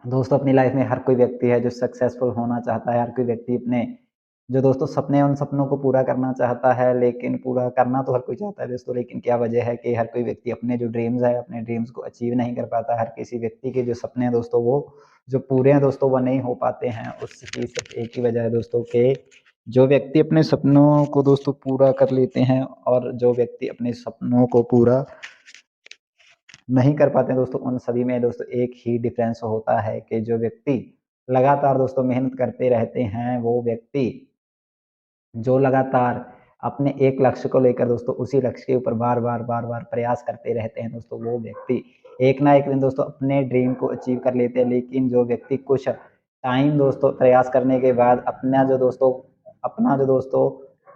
दोस्तों अपनी लाइफ में हर कोई व्यक्ति है जो सक्सेसफुल होना चाहता है, हर कोई व्यक्ति अपने जो दोस्तों सपने हैं, उन सपनों को पूरा करना चाहता है, लेकिन पूरा करना तो हर कोई चाहता है दोस्तों, लेकिन क्या वजह है कि हर कोई व्यक्ति अपने जो ड्रीम्स है, अपने ड्रीम्स को अचीव नहीं कर पाता। हर किसी व्यक्ति के जो सपने हैं दोस्तों, वो जो पूरे हैं दोस्तों, वो नहीं हो पाते हैं। उसकी सिर्फ एक ही वजह है दोस्तों कि जो व्यक्ति अपने सपनों को दोस्तों पूरा कर लेते हैं और जो व्यक्ति अपने सपनों को पूरा नहीं कर पाते हैं दोस्तों, उन सभी में दोस्तों एक ही डिफरेंस होता है कि जो व्यक्ति लगातार दोस्तों मेहनत करते रहते हैं, वो व्यक्ति जो लगातार अपने एक लक्ष्य को लेकर दोस्तों उसी लक्ष्य के ऊपर बार-बार प्रयास करते रहते हैं दोस्तों, वो व्यक्ति एक ना एक दिन दोस्तों अपने ड्रीम को अचीव कर लेते हैं। लेकिन जो व्यक्ति कुछ टाइम दोस्तों प्रयास करने के बाद अपना जो दोस्तों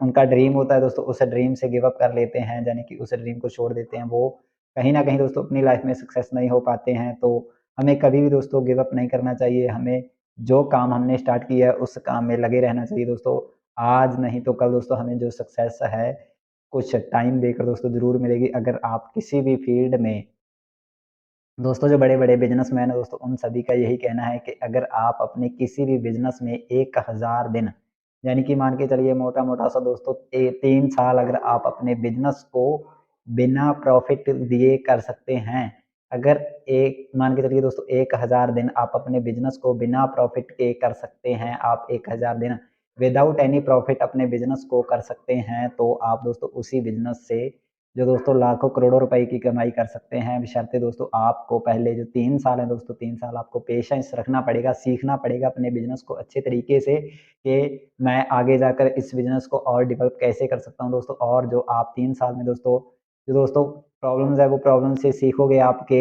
उनका ड्रीम होता है दोस्तों, उस ड्रीम से गिव अप कर लेते हैं, यानी कि उस ड्रीम को छोड़ देते हैं। वो कहीं न कहीं दोस्तों अपनी लाइफ में सक्सेस नहीं हो पाते हैं। तो हमें कभी भी दोस्तों गिव अप नहीं करना चाहिए। हमें जो काम हमने स्टार्ट किया है, उस काम में लगे रहना चाहिए दोस्तों। आज नहीं तो कल दोस्तों हमें जो सक्सेस है, कुछ टाइम देकर दोस्तों ज़रूर मिलेगी। अगर आप किसी भी फ़ील्ड में दोस्तों जो बड़े-बड़े बिज़नेसमैन हैं दोस्तों, उन सभी का यही कहना है कि अगर आप अपने किसी भी बिज़नेस में 1000 दिन, यानी कि मान के चलिए मोटा-मोटा सा दोस्तों 3 साल अगर आप अपने बिज़नेस को बिना प्रॉफ़िट दिए कर सकते हैं। अगर एक मान के चलिए दोस्तों 1000 दिन आप अपने बिज़नेस को बिना प्रॉफ़िट के कर सकते हैं, आप 1000 दिन विदाउट एनी प्रॉफ़िट अपने बिज़नेस को कर सकते हैं, तो आप दोस्तों उसी बिज़नेस से जो दोस्तों लाखों करोड़ों रुपए की कमाई कर सकते हैं। बशर्ते दोस्तों आपको पहले जो 3 साल हैं दोस्तों, 3 साल आपको पेशेंस रखना पड़ेगा, सीखना पड़ेगा अपने बिज़नेस को अच्छे तरीके से कि मैं आगे जाकर इस बिज़नेस को और डेवलप कैसे कर सकता हूँ दोस्तों। और जो आप 3 साल में जो दोस्तों प्रॉब्लम्स है, वो प्रॉब्लम से सीखोगे आपके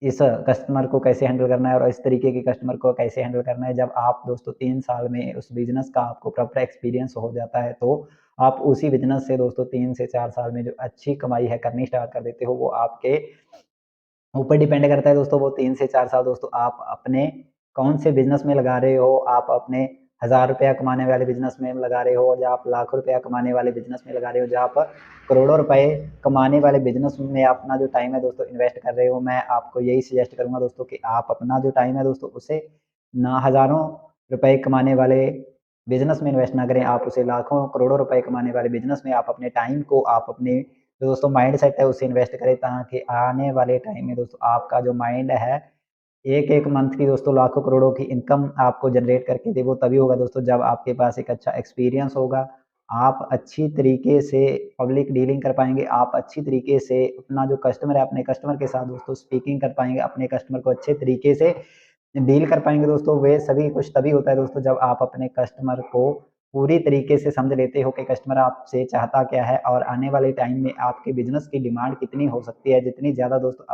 इस कस्टमर को कैसे हैंडल करना है और इस तरीके के कस्टमर को कैसे हैंडल करना है। जब आप दोस्तों 3 साल में उस बिज़नेस का आपको प्रॉपर एक्सपीरियंस हो जाता है, तो आप उसी बिज़नेस से दोस्तों 3 से 4 साल में जो अच्छी कमाई है करनी स्टार्ट कर देते हो, वो आपके ऊपर डिपेंड करता है दोस्तों। वो 3 से 4 साल दोस्तों आप अपने कौन से बिज़नेस में लगा रहे हो, आप अपने ₹1000 कमाने वाले बिज़नेस में लगा रहे हो या आप लाखों रुपया कमाने वाले बिज़नेस में लगा रहे हो, जहाँ पर करोड़ों रुपए कमाने वाले बिज़नेस में अपना जो टाइम है दोस्तों इन्वेस्ट कर रहे हो। मैं आपको यही सजेस्ट करूँगा दोस्तों कि आप अपना जो टाइम है दोस्तों उसे ना हज़ारों रुपए कमाने वाले बिज़नेस में इन्वेस्ट ना करें, आप उसे लाखों करोड़ों रुपए कमाने वाले बिज़नेस में आप अपने टाइम को आप अपने जो दोस्तों माइंडसेट है उसे इन्वेस्ट करें, ताकि आने वाले टाइम में दोस्तों आपका जो माइंड है, एक-एक मंथ की दोस्तों लाखों करोड़ों की इनकम आपको जनरेट करके दे। वो तभी होगा दोस्तों जब आपके पास एक अच्छा एक्सपीरियंस होगा, आप अच्छी तरीके से पब्लिक डीलिंग कर पाएँगे, आप अच्छी तरीके से अपना जो कस्टमर है, अपने कस्टमर के साथ दोस्तों स्पीकिंग कर पाएँगे, अपने कस्टमर को अच्छे तरीके से डील कर पाएँगे दोस्तों। वे सभी कुछ तभी होता है दोस्तों जब आप अपने कस्टमर को पूरी तरीके से समझ लेते हो कि कस्टमर आपसे चाहता क्या है और आने वाले टाइम में आपके बिज़नेस की डिमांड कितनी हो सकती है। जितनी ज़्यादा दोस्तों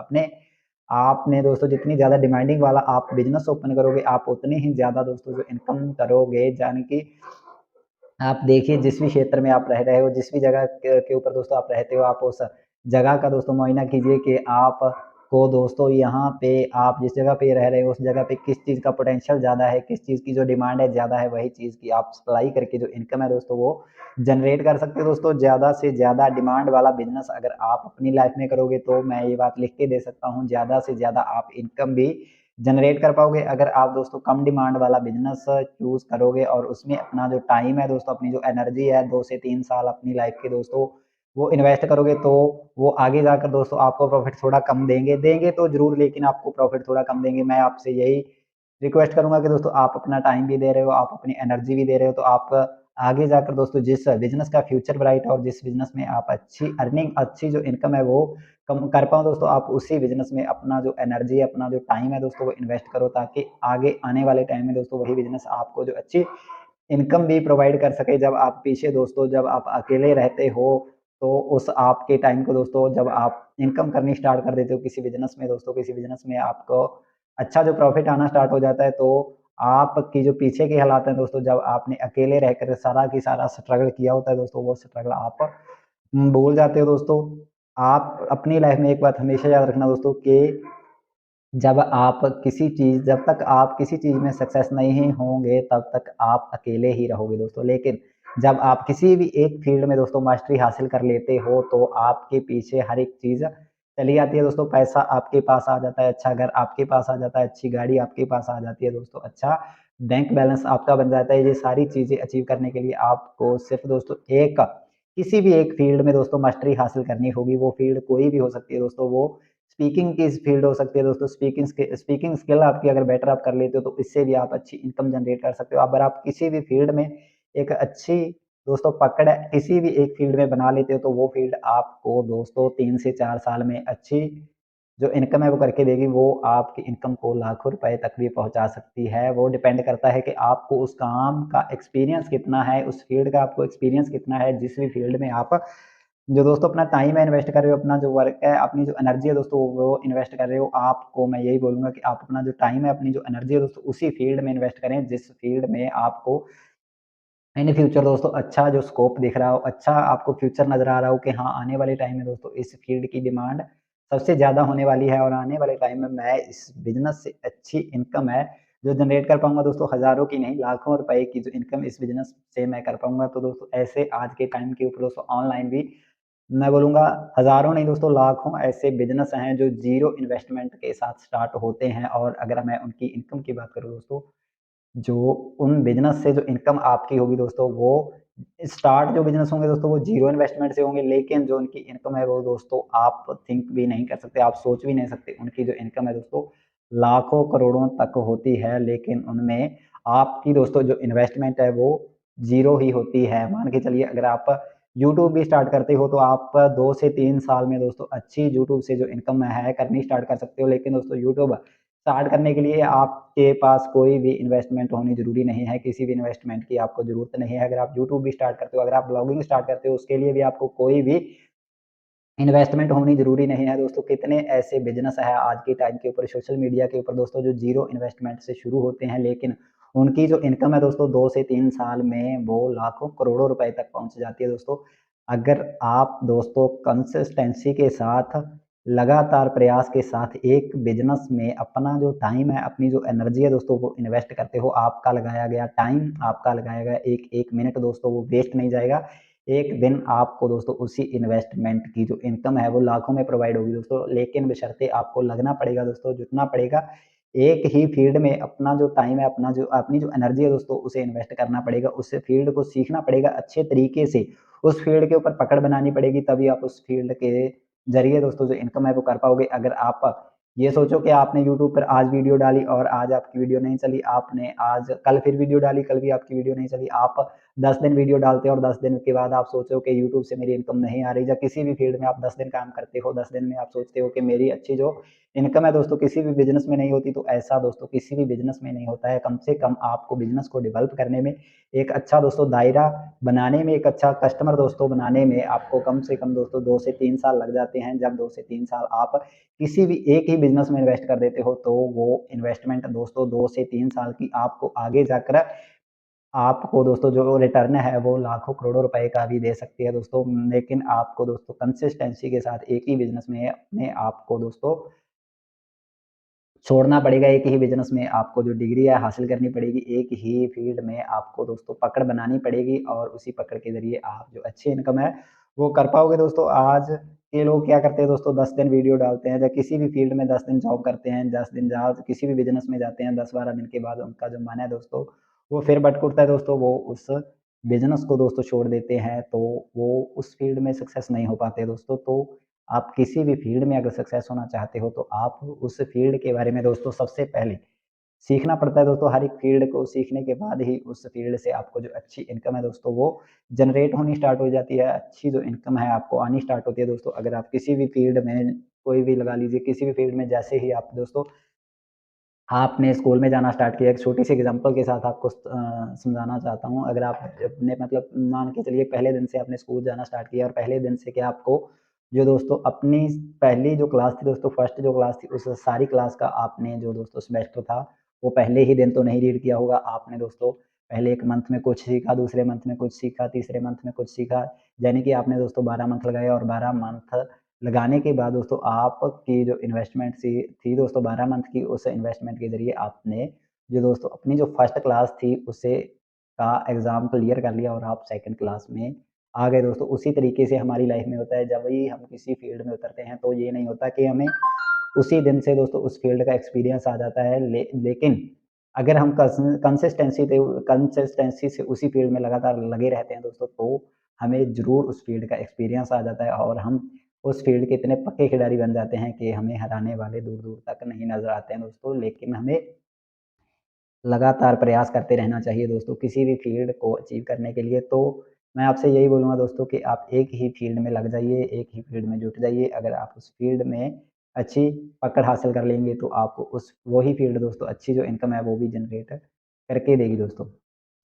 आपने दोस्तों जितनी ज़्यादा डिमांडिंग वाला आप बिज़नेस ओपन करोगे, आप उतनी ही ज़्यादा दोस्तों जो इनकम करोगे। यानी कि आप देखिए जिस भी क्षेत्र में आप रह रहे हो, जिस भी जगह के ऊपर दोस्तों आप रहते हो, आप उस जगह का दोस्तों मुआयना कीजिए कि आपको दोस्तों यहाँ पे आप जिस जगह पे रह रहे हो, उस जगह पे किस चीज़ का पोटेंशियल ज़्यादा है, किस चीज़ की जो डिमांड है ज़्यादा है, वही चीज़ की आप सप्लाई करके जो इनकम है दोस्तों वो जनरेट कर सकते हो दोस्तों। ज़्यादा से ज़्यादा डिमांड वाला बिज़नेस अगर आप अपनी लाइफ़ में करोगे, तो मैं ये बात लिख के दे सकता हूँ, ज़्यादा से ज़्यादा आप इनकम भी जनरेट कर पाओगे। अगर आप दोस्तों कम डिमांड वाला बिज़नेस चूज़ करोगे और उसमें अपना जो टाइम है दोस्तों, अपनी जो एनर्जी है 2 से 3 साल अपनी लाइफ़ के दोस्तों, वो इन्वेस्ट करोगे, तो वो आगे जाकर दोस्तों आपको प्रॉफ़िट थोड़ा कम देंगे। देंगे तो ज़रूर, लेकिन आपको प्रॉफ़िट थोड़ा कम देंगे। मैं आपसे यही रिक्वेस्ट करूँगा कि दोस्तों आप अपना टाइम भी दे रहे हो, आप अपनी एनर्जी भी दे रहे हो, तो आप आगे जाकर दोस्तों जिस बिज़नेस का फ्यूचर ब्राइट है और जिस बिज़नेस में आप अच्छी अर्निंग, अच्छी जो इनकम है वो कम कर पाओ दोस्तों, आप उसी बिज़नेस में अपना जो एनर्जी है, अपना जो टाइम है दोस्तों वो इन्वेस्ट करो, ताकि आगे आने वाले टाइम में दोस्तों वही बिज़नेस आपको जो अच्छी इनकम भी प्रोवाइड कर सके। जब आप अकेले रहते हो, तो उस आपके टाइम को दोस्तों जब आप इनकम करनी स्टार्ट कर देते हो किसी बिज़नेस में दोस्तों, किसी बिज़नेस में आपको अच्छा जो प्रॉफ़िट आना स्टार्ट हो जाता है, तो आपकी जो पीछे के हालात हैं दोस्तों, जब आपने अकेले रहकर सारा की सारा स्ट्रगल किया होता है दोस्तों, वो स्ट्रगल आप भूल जाते हो दोस्तों। आप अपनी लाइफ़ में एक बात हमेशा याद रखना दोस्तों कि जब तक आप किसी चीज़ में सक्सेस नहीं होंगे, तब तक आप अकेले ही रहोगे दोस्तों। लेकिन जब आप किसी भी एक फ़ील्ड में दोस्तों मास्टरी हासिल कर लेते हो, तो आपके पीछे हर एक चीज़ चली आती है दोस्तों, पैसा आपके पास आ जाता है, अच्छा घर आपके पास आ जाता है, अच्छी गाड़ी आपके पास आ जाती है दोस्तों, अच्छा बैंक बैलेंस आपका बन जाता है। ये सारी चीज़ें अचीव करने के लिए आपको सिर्फ़ दोस्तों एक किसी भी एक फ़ील्ड में दोस्तों मास्टरी हासिल करनी होगी, वो फ़ील्ड कोई भी हो सकती है दोस्तों, वो स्पीकिंग की फ़ील्ड हो सकती है दोस्तों, स्पीकिंग स्किल आपकी अगर बेटर आप कर लेते हो, तो इससे भी आप अच्छी इनकम जनरेट कर सकते हो। अगर आप किसी भी फ़ील्ड में एक अच्छी दोस्तों पकड़ किसी भी एक फ़ील्ड में बना लेते हो, तो वो फ़ील्ड आपको दोस्तों 3 से 4 साल में अच्छी जो इनकम है वो करके देगी, वो आपकी इनकम को लाखों रुपए तक भी पहुँचा सकती है। वो डिपेंड करता है कि आपको उस काम का एक्सपीरियंस कितना है, उस फ़ील्ड का आपको एक्सपीरियंस कितना है, जिस भी फ़ील्ड में आप जो दोस्तों अपना टाइम है इन्वेस्ट कर रहे हो, अपना जो वर्क है, अपनी जो एनर्जी है दोस्तों वो इन्वेस्ट कर रहे हो, आपको मैं यही बोलूँगा कि आप अपना जो टाइम है, अपनी जो एनर्जी है दोस्तों उसी फ़ील्ड में इन्वेस्ट करें, जिस फ़ील्ड में आपको इन फ्यूचर दोस्तों अच्छा जो स्कोप दिख रहा हो, अच्छा आपको फ्यूचर नज़र आ रहा हो कि हाँ, आने वाले टाइम में दोस्तों इस फ़ील्ड की डिमांड सबसे ज़्यादा होने वाली है और आने वाले टाइम में मैं इस बिज़नेस से अच्छी इनकम है, जो जनरेट कर पाऊँगा दोस्तों हज़ारों की नहीं, लाखों रुपए की जो इनकम इस बिज़नेस से मैं कर पाऊँगा। तो दोस्तों ऐसे आज के टाइम के ऊपर दोस्तों ऑनलाइन भी मैं बोलूँगा हज़ारों नहीं दोस्तों लाखों ऐसे बिज़नेस हैं जो ज़ीरो इन्वेस्टमेंट के साथ स्टार्ट होते हैं और अगर मैं उनकी इनकम की बात करूँ दोस्तों जो उन बिज़नेस से जो इनकम आपकी होगी दोस्तों वो स्टार्ट जो बिज़नेस होंगे दोस्तों वो ज़ीरो इन्वेस्टमेंट से होंगे, लेकिन जो उनकी इनकम है वो दोस्तों आप थिंक भी नहीं कर सकते, आप सोच भी नहीं सकते। उनकी जो इनकम है दोस्तों लाखों करोड़ों तक होती है, लेकिन उनमें आपकी दोस्तों जो इन्वेस्टमेंट है वो ज़ीरो ही होती है। मान के चलिए अगर आप यूट्यूब भी स्टार्ट करते हो तो आप 2 से 3 साल में दोस्तों अच्छी यूट्यूब से जो इनकम है करनी स्टार्ट कर सकते हो। लेकिन दोस्तों यूट्यूब स्टार्ट करने के लिए आपके पास कोई भी इन्वेस्टमेंट होनी ज़रूरी नहीं है, किसी भी इन्वेस्टमेंट की आपको ज़रूरत नहीं है। अगर आप यूट्यूब भी स्टार्ट करते हो, अगर आप ब्लॉगिंग स्टार्ट करते हो, उसके लिए भी आपको कोई भी इन्वेस्टमेंट होनी ज़रूरी नहीं है दोस्तों। कितने ऐसे बिज़नेस हैं आज के टाइम के ऊपर सोशल मीडिया के ऊपर दोस्तों जो ज़ीरो इन्वेस्टमेंट से शुरू होते हैं, लेकिन उनकी जो इनकम है दोस्तों 2 से 3 साल में वो लाखों करोड़ों रुपए तक पहुँच जाती है दोस्तों। अगर आप दोस्तों कंसिस्टेंसी के साथ, लगातार प्रयास के साथ एक बिज़नेस में अपना जो टाइम है, अपनी जो एनर्जी है दोस्तों वो इन्वेस्ट करते हो, आपका लगाया गया टाइम, आपका लगाया गया एक-एक मिनट दोस्तों वो वेस्ट नहीं जाएगा। एक दिन आपको दोस्तों उसी इन्वेस्टमेंट की जो इनकम है वो लाखों में प्रोवाइड होगी दोस्तों, लेकिन बशर्ते आपको लगना पड़ेगा दोस्तों, जुटना पड़ेगा। एक ही फ़ील्ड में अपना जो टाइम है, अपना जो अपनी जो एनर्जी है दोस्तों उसे इन्वेस्ट करना पड़ेगा, उस फ़ील्ड को सीखना पड़ेगा अच्छे तरीके से, उस फ़ील्ड के ऊपर पकड़ बनानी पड़ेगी तभी आप उस फ़ील्ड के ज़रिए दोस्तों जो इनकम है वो कर पाओगे। अगर आप ये सोचो कि आपने यूट्यूब पर आज वीडियो डाली और आज आपकी वीडियो नहीं चली, आपने आज कल फिर वीडियो डाली, कल भी आपकी वीडियो नहीं चली, आप 10 दिन वीडियो डालते हो और 10 दिन के बाद आप सोचो कि यूट्यूब से मेरी इनकम नहीं आ रही या किसी भी फ़ील्ड में आप 10 दिन काम करते हो, 10 दिन में आप सोचते हो कि मेरी अच्छी जो इनकम है दोस्तों किसी भी बिज़नेस में नहीं होती, तो ऐसा दोस्तों किसी भी बिज़नेस में नहीं होता है। कम से कम आपको बिज़नेस को डेवलप करने में, एक अच्छा दोस्तों दायरा बनाने में, एक अच्छा कस्टमर दोस्तों बनाने में आपको कम से कम दोस्तों 2 से 3 साल लग जाते हैं। जब 2 से 3 साल आप किसी भी एक ही बिज़नेस में इन्वेस्ट कर देते हो, तो वो इन्वेस्टमेंट दोस्तों 2 से 3 साल की आपको आगे जाकर आपको दोस्तों जो रिटर्न है वो लाखों करोड़ों रुपए का भी दे सकती है दोस्तों। लेकिन आपको दोस्तों कंसिस्टेंसी के साथ एक ही बिज़नेस में अपने आप को दोस्तों छोड़ना पड़ेगा, एक ही बिज़नेस में आपको जो डिग्री है हासिल करनी पड़ेगी, एक ही फ़ील्ड में आपको दोस्तों पकड़ बनानी पड़ेगी और उसी पकड़ के ज़रिए आप जो अच्छी इनकम है, वो कर पाओगे दोस्तों। आज के लोग क्या करते हैं दोस्तों 10 दिन वीडियो डालते हैं या किसी भी फ़ील्ड में 10 दिन जॉब करते हैं, 10 दिन जहाँ किसी भी बिज़नेस में जाते हैं, 10-12 दिन के बाद उनका जो मन है दोस्तों, वो फिर भटक उठता है दोस्तों, वो उस बिज़नेस को दोस्तों छोड़ देते हैं, तो वो उस फ़ील्ड में सक्सेस नहीं हो पाते दोस्तों। तो आप किसी भी फ़ील्ड में अगर सक्सेस होना चाहते हो, तो आप उस फ़ील्ड के बारे में दोस्तों सबसे पहले सीखना पड़ता है दोस्तों। हर एक फ़ील्ड को सीखने के बाद ही उस फ़ील्ड से आपको जो अच्छी इनकम है दोस्तों, वो जनरेट होनी स्टार्ट हो जाती है। अच्छी जो इनकम है आपको आनी स्टार्ट होती है दोस्तों। अगर आप किसी भी फ़ील्ड में कोई भी लगा लीजिए, किसी भी फ़ील्ड में जैसे ही आप दोस्तों आपने स्कूल में जाना स्टार्ट किया, एक छोटी-सी एग्ज़ाम्पल के साथ आपको समझाना चाहता हूँ। अगर आप अपने मतलब मान के चलिए पहले दिन से आपने स्कूल जाना स्टार्ट किया और पहले दिन से क्या आपको जो दोस्तों अपनी पहली जो क्लास थी दोस्तों, फर्स्ट जो क्लास थी, उस सारी क्लास का आपने जो दोस्तों सेमेस्टर था, वो पहले ही दिन तो नहीं रीड किया होगा। आपने दोस्तों पहले 1 मंथ में कुछ सीखा, दूसरे मंथ में कुछ सीखा, तीसरे मंथ में कुछ सीखा, यानी कि आपने दोस्तों 12 मंथ लगाए और 12 मंथ लगाने के बाद दोस्तों आपकी जो इन्वेस्टमेंट थी दोस्तों 12 मंथ की, उस इन्वेस्टमेंट के ज़रिए आपने जो दोस्तों अपनी जो फर्स्ट क्लास थी उसे का एग्ज़ाम क्लियर कर लिया और आप सेकंड क्लास में आ गए दोस्तों, उसी तरीके से हमारी लाइफ में होता है। जब भी हम किसी फील्ड में उतरते हैं तो ये नहीं होता कि हमें उसी दिन से दोस्तों उस फील्ड का एक्सपीरियंस आ जाता है। लेकिन अगर हम कंसिस्टेंसी से उसी फील्ड में लगातार लगे रहते हैं दोस्तों, तो हमें ज़रूर उस फील्ड का एक्सपीरियंस आ जाता है और हम उस फील्ड के इतने पक्के खिलाड़ी बन जाते हैं कि हमें हराने वाले दूर-दूर तक नहीं नज़र आते हैं दोस्तों। लेकिन हमें लगातार प्रयास करते रहना चाहिए दोस्तों किसी भी फ़ील्ड को अचीव करने के लिए। तो मैं आपसे यही बोलूँगा दोस्तों कि आप एक ही फ़ील्ड में लग जाइए, एक ही फ़ील्ड में जुट जाइए। अगर आप उस फ़ील्ड में अच्छी पकड़ हासिल कर लेंगे तो आपको उस वही फ़ील्ड दोस्तों अच्छी जो इनकम है वो भी जनरेट करके देगी दोस्तों।